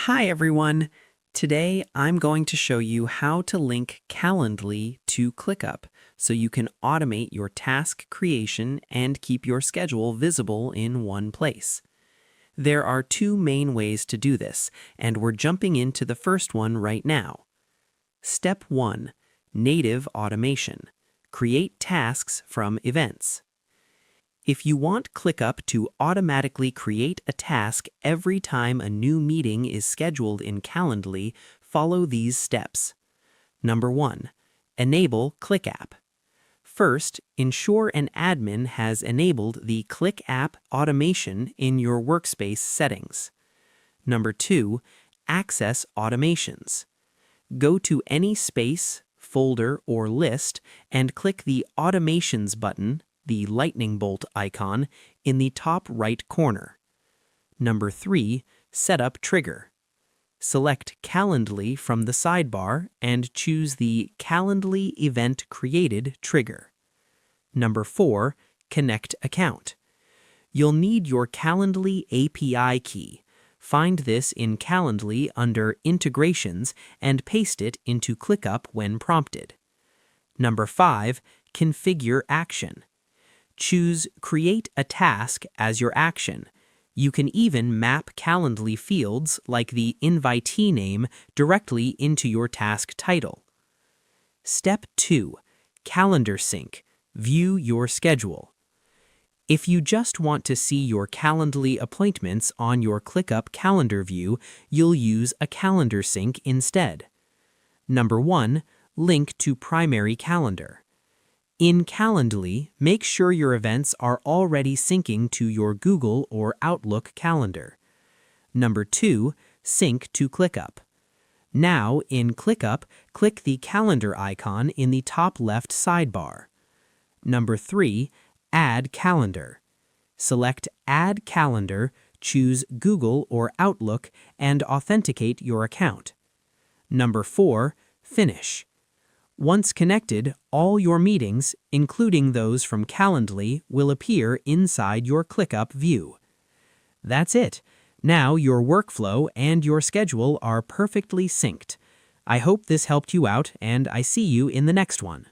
Hi everyone! Today I'm going to show you how to link Calendly to ClickUp so you can automate your task creation and keep your schedule visible in one place. There are two main ways to do this, and we're jumping into the first one right now. Step 1. Native Automation. Create tasks from events. If you want ClickUp to automatically create a task every time a new meeting is scheduled in Calendly, follow these steps. Number 1. Enable ClickUp. First, ensure an admin has enabled the ClickUp automation in your workspace settings. Number 2. Access automations. Go to any space, folder, or list and click the Automations button, the lightning bolt icon, in the top right corner. Number 3. Setup Trigger. Select Calendly from the sidebar and choose the Calendly Event Created trigger. Number 4. Connect Account. You'll need your Calendly API key. Find this in Calendly under Integrations and paste it into ClickUp when prompted. Number 5. Configure Action. Choose Create a Task as your action. You can even map Calendly fields like the invitee name directly into your task title. Step 2. Calendar Sync. View your schedule. If you just want to see your Calendly appointments on your ClickUp calendar view, you'll use a calendar sync instead. Number 1. Link to primary calendar. In Calendly, make sure your events are already syncing to your Google or Outlook calendar. Number 2. Sync to ClickUp. Now, in ClickUp, click the calendar icon in the top left sidebar. Number 3. Add Calendar. Select Add Calendar, choose Google or Outlook, and authenticate your account. Number 4. Finish. Once connected, all your meetings, including those from Calendly, will appear inside your ClickUp view. That's it. Now your workflow and your schedule are perfectly synced. I hope this helped you out, and I see you in the next one.